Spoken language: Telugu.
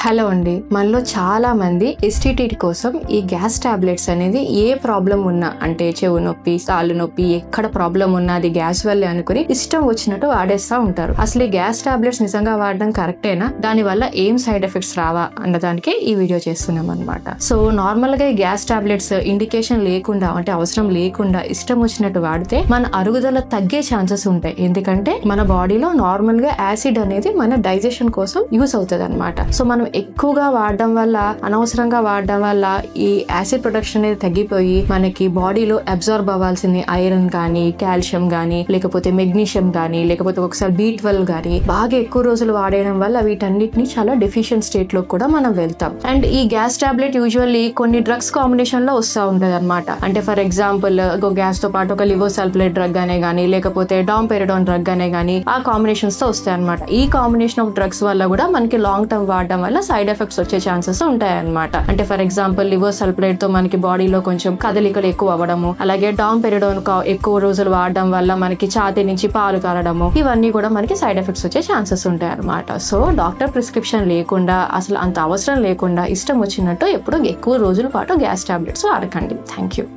హలో అండి, మనలో చాలా మంది ఎస్టిటీ కోసం ఈ గ్యాస్ టాబ్లెట్స్ అనేది ఏ ప్రాబ్లం ఉన్నా, అంటే చెవు నొప్పి, కాళ్ళు నొప్పి, ఎక్కడ ప్రాబ్లం ఉన్నా అది గ్యాస్ వల్లే అనుకుని ఇష్టం వచ్చినట్టు వాడేస్తా ఉంటారు. అసలు ఈ గ్యాస్ టాబ్లెట్స్ నిజంగా వాడడం కరెక్టేనా, దాని వల్ల ఏం సైడ్ ఎఫెక్ట్స్ రావా అన్నదానికి ఈ వీడియో చేస్తున్నాం అనమాట. సో నార్మల్ గా ఈ గ్యాస్ టాబ్లెట్స్ ఇండికేషన్ లేకుండా, అంటే అవసరం లేకుండా ఇష్టం వచ్చినట్టు వాడితే మన అరుగుదల తగ్గే ఛాన్సెస్ ఉంటాయి. ఎందుకంటే మన బాడీలో నార్మల్ గా యాసిడ్ అనేది మన డైజెషన్ కోసం యూస్ అవుతుంది అనమాట. సో మనం ఎక్కువగా వాడడం వల్ల, అనవసరంగా వాడడం వల్ల ఈ యాసిడ్ ప్రొడక్షన్ అనేది తగ్గిపోయి మనకి బాడీలో అబ్జార్బ్ అవ్వాల్సింది ఐరన్ కానీ, కాల్షియం కానీ, లేకపోతే మెగ్నీషియం కానీ, లేకపోతే ఒకసారి B12 కానీ బాగా ఎక్కువ రోజులు వాడేయడం వల్ల వీటన్నిటిని చాలా డెఫిషియెంట్ స్టేట్ లో కూడా మనం వెళ్తాం. అండ్ ఈ గ్యాస్ టాబ్లెట్ యూజువల్లీ కొన్ని డ్రగ్స్ కాంబినేషన్ లో వస్తూ ఉంటది అనమాట. అంటే ఫర్ ఎగ్జాంపుల్ గ్యాస్ తో పాటు ఒక లివోసల్ఫలేట్ డ్రగ్ అనే కానీ, లేకపోతే డాంపెరిడోన్ డ్రగ్ అనే కానీ ఆ కాంబినేషన్స్ తో వస్తాయి అనమాట. ఈ కాంబినేషన్ ఆఫ్ డ్రగ్స్ వల్ల కూడా మనకి లాంగ్ టర్మ్ వాడడం వల్ల సైడ్ ఎఫెక్ట్స్ వచ్చే ఛాన్సెస్ ఉంటాయన్నమాట. అంటే ఫర్ ఎగ్జాంపుల్ లివోసల్ఫలేట్ తో మనకి బాడీలో కొంచెం కదలికలు ఎక్కువ అవ్వడము, అలాగే డాంపెరిడోన్ ఎక్కువ రోజులు వాడడం వల్ల మనకి ఛాతీ నుంచి పాలు కారడము, ఇవన్నీ కూడా మనకి సైడ్ ఎఫెక్ట్స్ వచ్చే ఛాన్సెస్ ఉంటాయి అనమాట. సో డాక్టర్ ప్రిస్క్రిప్షన్ లేకుండా, అసలు అంత అవసరం లేకుండా ఇష్టం వచ్చినట్టు ఎప్పుడు ఎక్కువ రోజుల పాటు గ్యాస్ టాబ్లెట్స్ వాడకండి. Thank you.